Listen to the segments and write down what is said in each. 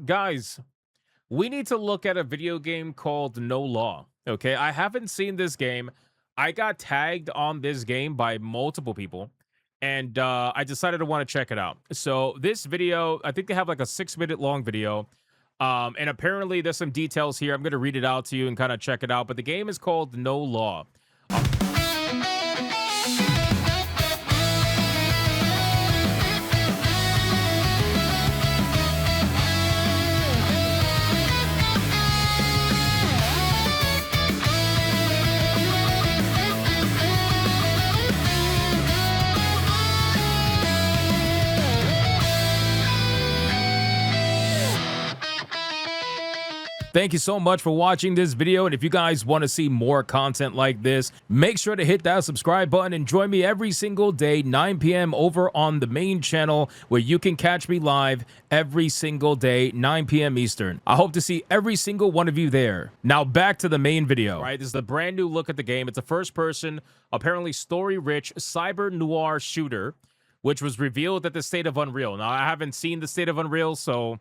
guys, we need to look at a video game called No Law. Okay, I haven't seen this game. I got tagged on this game by multiple people, and I decided to want to check it out. So this video, I think they have like a 6 minute long video. And apparently there's some details here. I'm going to read it out to you and kind of check it out. But the game is called No Law. Thank you so much for watching this video, and if you guys want to see more content like this, make sure to hit that subscribe button and join me every single day, 9 p.m. over on the main channel, where you can catch me live every single day, 9 p.m. Eastern. I hope to see every single one of you there. Now back to the main video. All right, this is a brand new look at the game. It's a first-person, apparently story-rich cyber noir shooter, which was revealed at the State of Unreal. Now, I haven't seen the State of Unreal, so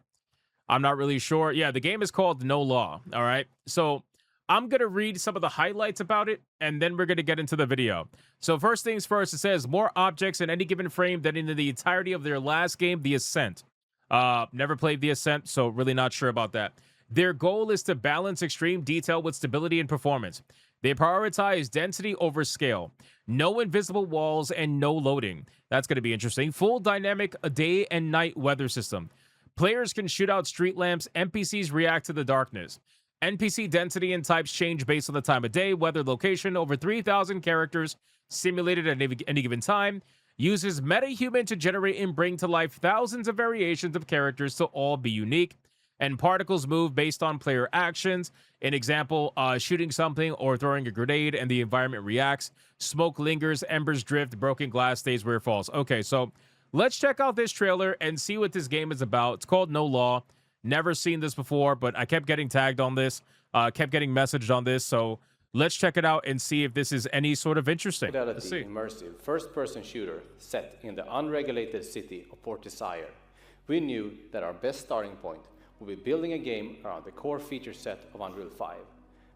I'm not really sure. Yeah, the game is called No Law. All right. So I'm going to read some of the highlights about it, and then we're going to get into the video. So first things first, it says more objects in any given frame than in the entirety of their last game, The Ascent. Never played The Ascent, so really not sure about that. Their goal is to balance extreme detail with stability and performance. They prioritize density over scale. No invisible walls and no loading. That's going to be interesting. Full dynamic day and night weather system. Players can shoot out street lamps. NPCs react to the darkness. NPC density and types change based on the time of day, weather, location. Over 3,000 characters simulated at any given time. Uses meta-human to generate and bring to life thousands of variations of characters to all be unique. And particles move based on player actions. An example, shooting something or throwing a grenade and the environment reacts. Smoke lingers, embers drift, broken glass stays where it falls. Okay, so let's check out this trailer and see what this game is about. It's called No Law. Never seen this before, but I kept getting tagged on this, kept getting messaged on this. So let's check it out and see if this is any sort of interesting. Let's see. Immersive first-person shooter set in the unregulated city of Port Desire. We knew that our best starting point would be building a game around the core feature set of Unreal 5,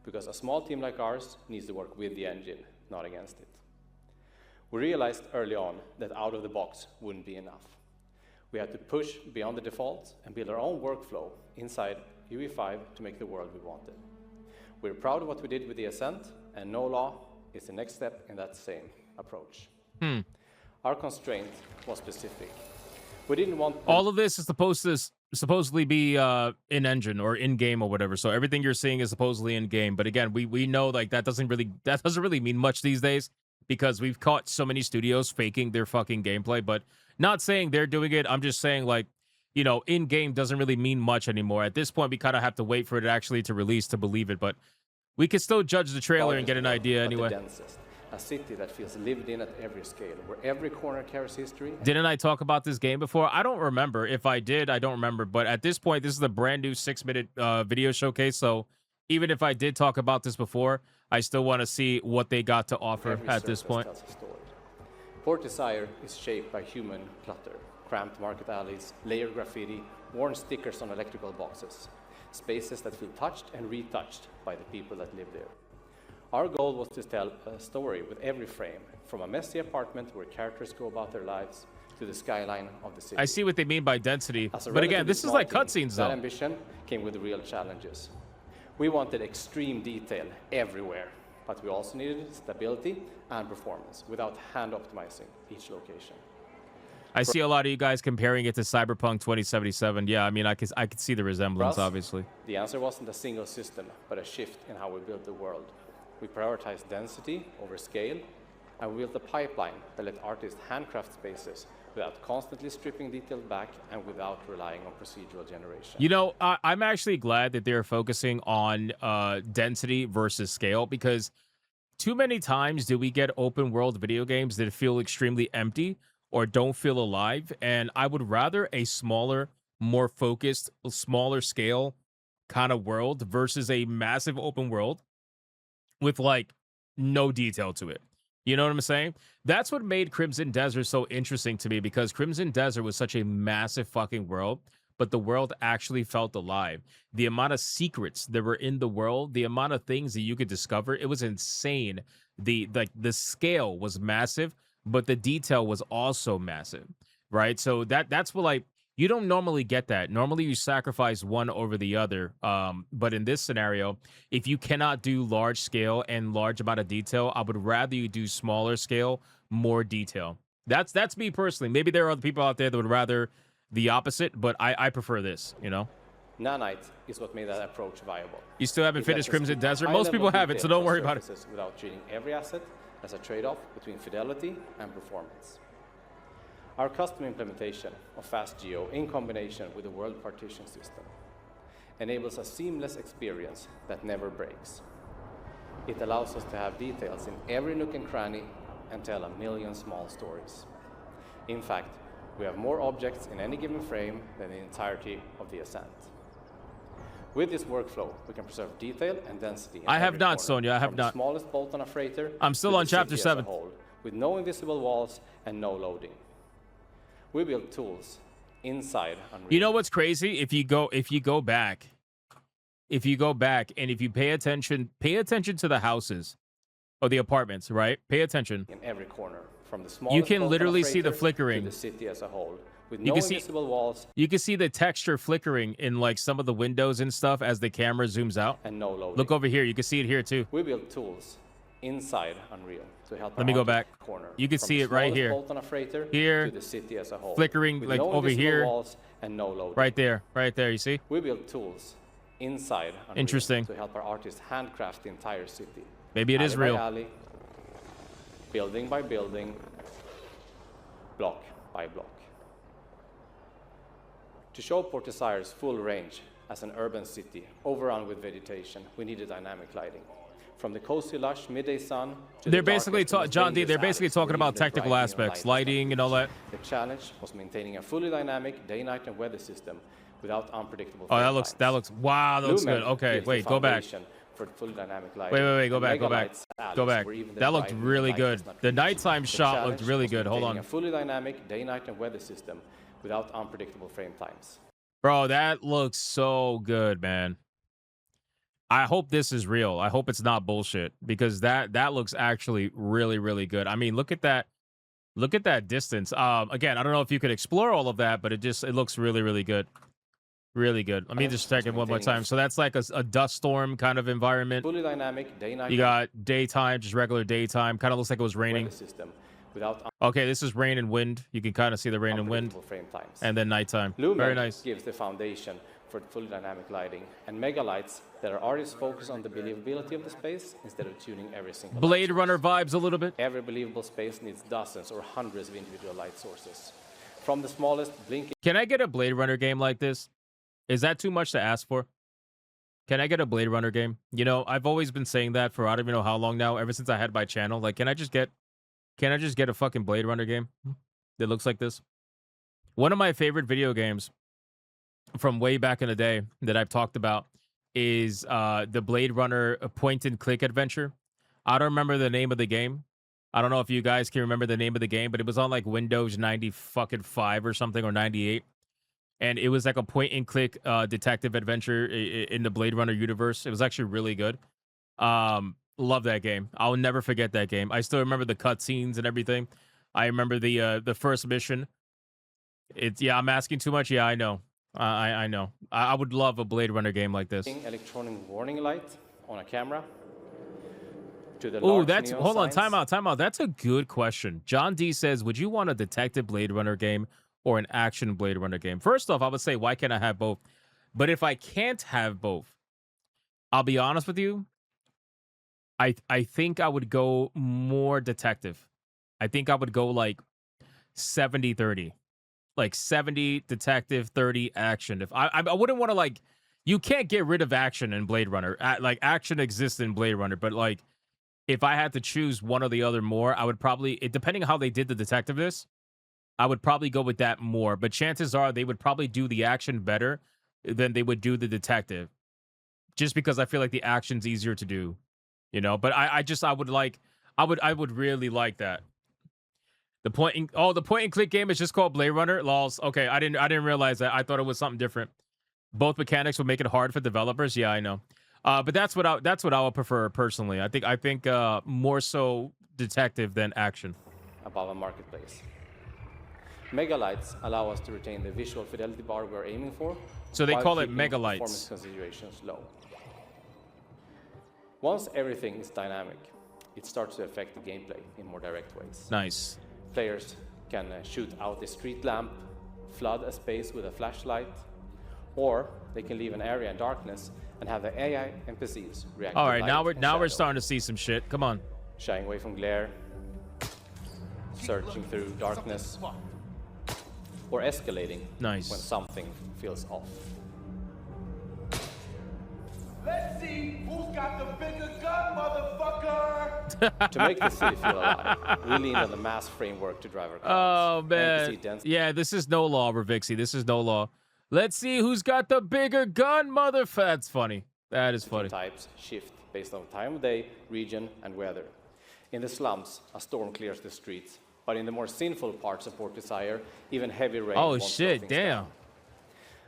because a small team like ours needs to work with the engine, not against it. We realized early on that out of the box wouldn't be enough. We had to push beyond the defaults and build our own workflow inside UE5 to make the world we wanted. We're proud of what we did with The Ascent, and No Law is the next step in that same approach. Our constraint was specific. We didn't want all of this is supposed to supposedly be in engine or in game or whatever. So everything you're seeing is supposedly in game. But again, we know like that doesn't really mean much these days, because we've caught so many studios faking their fucking gameplay. But not saying they're doing it. I'm just saying, like, you know, in-game doesn't really mean much anymore. At this point, we kind of have to wait for it actually to release to believe it. But we can still judge the trailer and get an idea anyway. A city that feels lived in at every scale, where every corner carries history. Didn't I talk about this game before? I don't remember. If I did, I don't remember. But at this point, this is a brand new 6-minute video showcase. So even if I did talk about this before, I still want to see what they got to offer at this point. Port Desire is shaped by human clutter, cramped market alleys, layered graffiti, worn stickers on electrical boxes, spaces that feel touched and retouched by the people that live there. Our goal was to tell a story with every frame, from a messy apartment where characters go about their lives to the skyline of the city. I see what they mean by density, but again, this is like cutscenes though. That ambition came with real challenges. We wanted extreme detail everywhere, but we also needed stability and performance without hand optimizing each location. I see a lot of you guys comparing it to Cyberpunk 2077. Yeah, I mean, I could see the resemblance, For us, obviously. The answer wasn't a single system, but a shift in how we built the world. We prioritized density over scale, and we built a pipeline that let artists handcraft spaces without constantly stripping detail back and without relying on procedural generation. You know, I'm actually glad that they're focusing on density versus scale, because too many times do we get open world video games that feel extremely empty or don't feel alive, and I would rather a smaller, more focused, smaller scale kind of world versus a massive open world with like no detail to it. You know what I'm saying? That's what made Crimson Desert so interesting to me, because Crimson Desert was such a massive fucking world, but the world actually felt alive. The amount of secrets that were in the world, the amount of things that you could discover, it was insane. The scale was massive, but the detail was also massive, right? So that's what, like, you don't normally get that. Normally you sacrifice one over the other. But in this scenario, if you cannot do large scale and large amount of detail, I would rather you do smaller scale, more detail. That's me personally. Maybe there are other people out there that would rather the opposite, but I prefer this, you know? Nanite is what made that approach viable. You still haven't It finished lets us Crimson keep Desert? high Most level people haven't, so detail don't worry across about it. surfaces without treating every asset as a trade-off between fidelity and performance. Our custom implementation of FastGeo in combination with the world partition system enables a seamless experience that never breaks. It allows us to have details in every nook and cranny and tell a million small stories. In fact, we have more objects in any given frame than the entirety of the ascent. With this workflow, we can preserve detail and density. I have not, Sonia. I have from not. The smallest bolt on a freighter. I'm still to on the chapter city as a 7. whole, with no invisible walls and no loading. We build tools inside Unreal. You know what's crazy? If you go back and if you pay attention to the houses or the apartments, right? Pay attention. In every corner, from the smallest You can bolt on a literally see the freighter flickering. to the city as a whole, with You no can see- invisible walls You can see the texture flickering in like some of the windows and stuff as the camera zooms out. and no loading. Look over here. You can see it here too. We build tools inside Unreal to help. Let me go back. Corner, You can from see the it right smallest here. bolt on a freighter Here. to the city as a whole, Flickering, with like, no over invisible here. walls and no loading. Right there. You see? We build tools inside Unreal Interesting. to help our artists handcraft the entire city. Maybe it is alley real. by alley, building by building, block by block. To show Port Desire's full range as an urban city overrun with vegetation, we needed dynamic lighting. From the cozy, lush midday sun to They're the basically darkest and most John D. They're dangerous basically alleys, talking we about needed technical bright neon aspects, lights. lighting and all that. The challenge was maintaining a fully dynamic day-night and weather system without unpredictable. Oh, frame that times. looks wow, that looks Lumen good. Okay, gives the wait, go back. foundation for fully dynamic lighting. Wait, go And back. megalights Go alleys back. where even the That looked bright really light good. does not The reach. nighttime The shot looked challenge really was good. Hold maintaining on. a fully dynamic day-night and weather system without unpredictable frame times. Bro, that looks so good, man. I hope this is real. I hope it's not bullshit because that looks actually really, really good. I mean, look at that. Look at that distance. Again, I don't know if you could explore all of that, but it looks really, really good. Really good. Let me just check it one more time. So that's like a dust storm kind of environment. Fully dynamic day-night You got daytime, just regular daytime. Kind of looks like it was raining. weather system without Okay, this is rain and wind. You can kind of see the rain and wind. unpredictable frame times. And then nighttime. Lumen Very nice. gives the foundation for fully dynamic lighting, and megalights that our artists focus on the believability of the space instead of tuning every single light Blade source. Runner vibes a little bit. Every believable space needs dozens or hundreds of individual light sources. From the smallest blinking Can I get a Blade Runner game like this? Is that too much to ask for? Can I get a Blade Runner game? You know, I've always been saying that for I don't even know how long now, ever since I had my channel. Like, can I just get a fucking Blade Runner game that looks like this? One of my favorite video games from way back in the day that I've talked about is the Blade Runner point and click adventure. I don't remember the name of the game. I don't know if you guys can remember the name of the game, but it was on like Windows 95 or something, or 98. And it was like a point and click detective adventure in the Blade Runner universe. It was actually really good. Love that game. I'll never forget that game. I still remember the cutscenes and everything. I remember the first mission. I'm asking too much. Yeah, I know. I know. I would love a Blade Runner game like this. electronic warning light on a camera to the Oh, large that's neon hold on. signs. Time out. That's a good question. John D says, "Would you want a detective Blade Runner game or an action Blade Runner game?" First off, I would say, why can't I have both? But if I can't have both, I'll be honest with you. I think I would go more detective. I think I would go like 70-30. Like 70 detective, 30 action. If I wouldn't want to, like, you can't get rid of action in Blade Runner. Like, action exists in Blade Runner, but like, if I had to choose one or the other more, I would probably, depending on how they did the detectiveness, I would probably go with that more. But chances are they would probably do the action better than they would do the detective, just because I feel like the action's easier to do, you know. But I would really like that. The point and click game is just called Blade Runner. Lols. Okay, I didn't realize that. I thought it was something different. Both mechanics would make it hard for developers. Yeah, I know. But that's what I would prefer personally. I think more so detective than action. Above a marketplace. Megalights allow us to retain the visual fidelity bar we're aiming for. So they while call it keeping megalights. Performance considerations low. Once everything is dynamic, it starts to affect the gameplay in more direct ways. Nice. Players can shoot out a street lamp, flood a space with a flashlight, or they can leave an area in darkness and have the AI NPCs react. All to right, light now we're starting to see some shit. Come on. Shying away from glare, searching through darkness, or escalating Nice. when something feels off. Let's see who's got the bigger gun, motherfucker! To make the city feel alive, we lean on the mass framework to drive our Oh cars. man. NPC density Yeah, this is no law, Ravixi. This is no law. Let's see who's got the bigger gun, That's funny. That is funny. types shift based on time of day, region, and weather. In the slums, a storm clears the streets, but in the more sinful parts of Port Desire, even heavy rain Oh won't slow shit, things damn. down.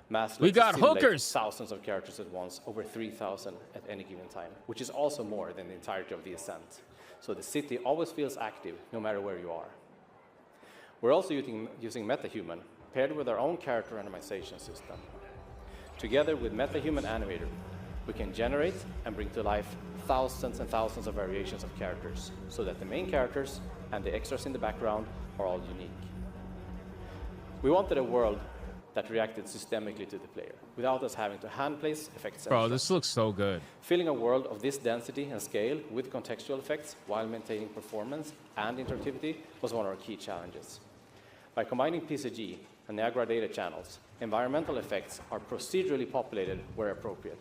Mass We lets got simulate hookers. thousands of characters at once, over 3,000 at any given time, which is also more than the entirety of the ascent. So the city always feels active, no matter where you are. We're also using MetaHuman, paired with our own character randomization system. Together with MetaHuman Animator, we can generate and bring to life thousands and thousands of variations of characters, so that the main characters and the extras in the background are all unique. We wanted a world that reacted systemically to the player, without us having to hand-place effects. Bro, this looks so good. Filling a world of this density and scale with contextual effects while maintaining performance and interactivity was one of our key challenges. By combining PCG and Niagara data channels, environmental effects are procedurally populated where appropriate.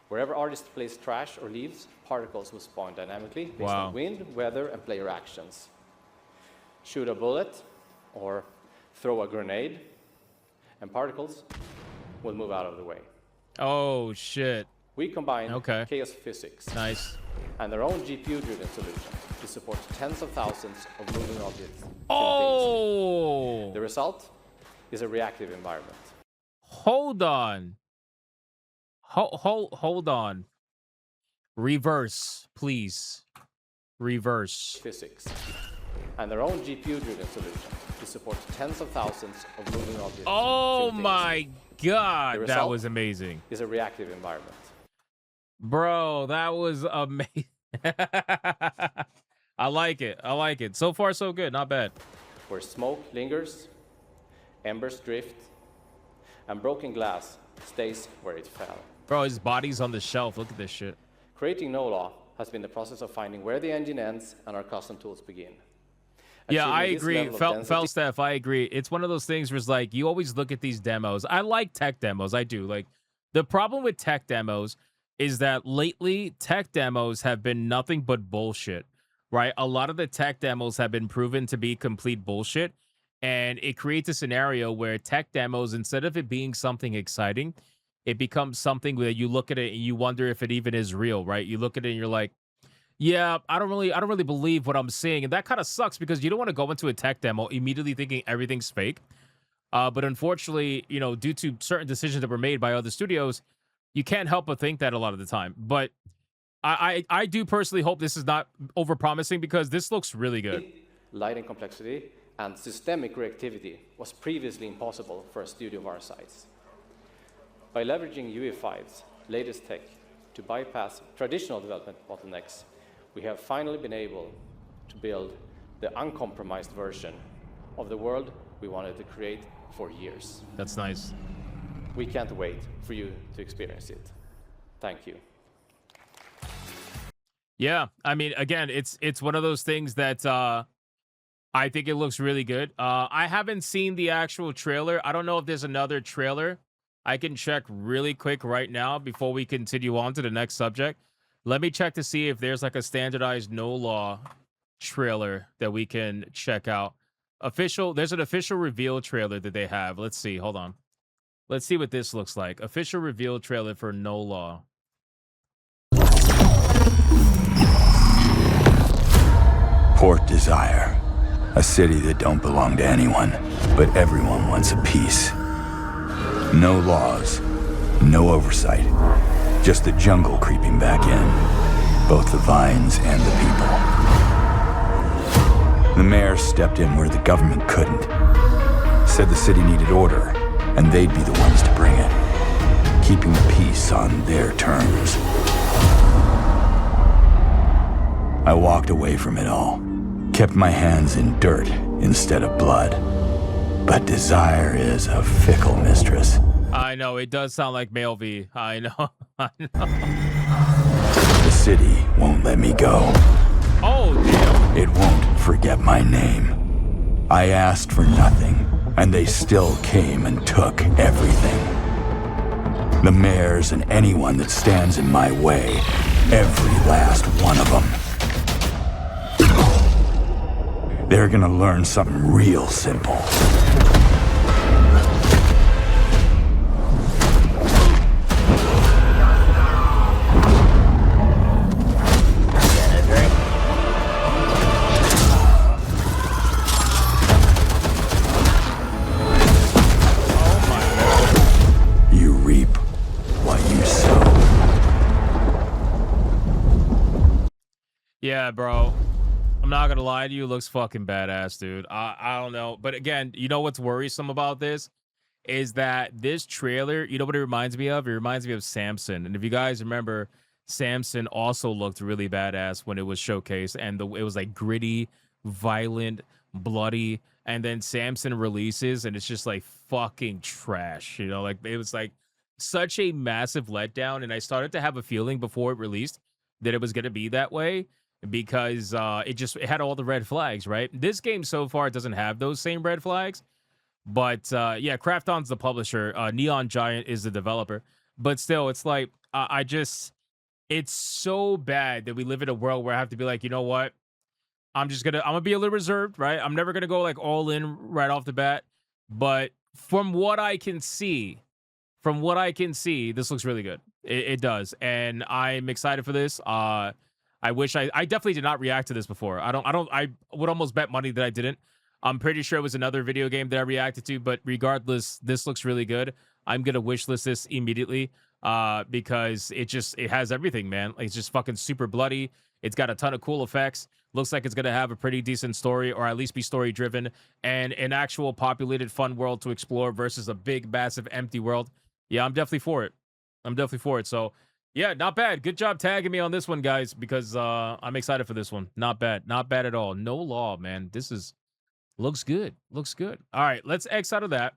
Wherever artists place trash or leaves, particles will spawn dynamically based Wow. on wind, weather, and player actions. Shoot a bullet or throw a grenade, and particles will move out of the way. Oh shit. We combine Okay. chaos physics Nice. and their own GPU-driven solution to support tens of thousands of moving objects simultaneously. Oh! The result is a reactive environment. Hold on. Hold on. Reverse, please. Reverse. Physics and their own GPU-driven solution to support tens of thousands of moving objects. Oh simultaneously. my god, The that result was amazing. is a reactive environment. Bro, that was amazing. I like it. I like it. So far, so good. Not bad. Where smoke lingers, embers drift, and broken glass stays where it fell. Bro, his body's on the shelf. Look at this shit. Creating No Law has been the process of finding where the engine ends and our custom tools begin. Yeah, I Achieving this agree. level of density- Felsteph, I agree. It's one of those things where it's like, you always look at these demos. I like tech demos. I do. Like, the problem with tech demos is that lately, tech demos have been nothing but bullshit, right? A lot of the tech demos have been proven to be complete bullshit. And it creates a scenario where tech demos, instead of it being something exciting, it becomes something where you look at it and you wonder if it even is real, right? You look at it and you're like, yeah, I don't really believe what I'm seeing. And that kind of sucks because you don't want to go into a tech demo immediately thinking everything's fake. But unfortunately, you know, due to certain decisions that were made by other studios, you can't help but think that a lot of the time. But I do personally hope this is not overpromising because this looks really good. Lighting complexity and systemic reactivity was previously impossible for a studio of our size. By leveraging UE5's latest tech to bypass traditional development bottlenecks, we have finally been able to build the uncompromised version of the world we wanted to create for years. That's nice. We can't wait for you to experience it. Thank you. Yeah, I mean, again, it's one of those things that I think it looks really good. I haven't seen the actual trailer. I don't know if there's another trailer. I can check really quick right now before we continue on to the next subject. Let me check to see if there's like a standardized No Law trailer that we can check out. There's an official reveal trailer that they have. Let's see. Hold on. Let's see what this looks like. Official reveal trailer for No Law. Port Desire. A city that don't belong to anyone, but everyone wants a piece. No laws, no oversight, just the jungle creeping back in, both the vines and the people. The mayor stepped in where the government couldn't. Said the city needed order, and they'd be the ones to bring it, keeping the peace on their terms. I walked away from it all, kept my hands in dirt instead of blood. But desire is a fickle mistress. I know, it does sound like Male V. I know, I know. The city won't let me go. Oh, damn. It won't forget my name. I asked for nothing, and they still came and took everything. The mayors and anyone that stands in my way, every last one of them. They're gonna learn something real simple. You reap what you sow. Yeah, bro. I'm not gonna lie to you, looks fucking badass, dude. I don't know. But again, you know what's worrisome about this? Is that this trailer, you know what it reminds me of? It reminds me of Samson. And if you guys remember, Samson also looked really badass when it was showcased. And it was like gritty, violent, bloody. And then Samson releases and it's just like fucking trash. You know, like it was like such a massive letdown. And I started to have a feeling before it released that it was going to be that way, because it had all the red flags, right? This game so far doesn't have those same red flags, but yeah, Krafton's the publisher, Neon Giant is the developer, but still, it's like it's so bad that we live in a world where I have to be like, you know what? I'm gonna be a little reserved, right? I'm never gonna go like all in right off the bat, but from what I can see, this looks really good. It does, and I'm excited for this. I wish I definitely did not react to this before. I would almost bet money that I didn't. I'm pretty sure it was another video game that I reacted to, but regardless, this looks really good. I'm gonna wishlist this immediately, because it has everything, man. Like, it's just fucking super bloody. It's got a ton of cool effects. Looks like it's gonna have a pretty decent story, or at least be story driven, and an actual populated, fun world to explore versus a big, massive, empty world. Yeah, I'm definitely for it. So, yeah, not bad. Good job tagging me on this one, guys, because I'm excited for this one. Not bad at all. No law, man. Looks good. All right, let's X out of that.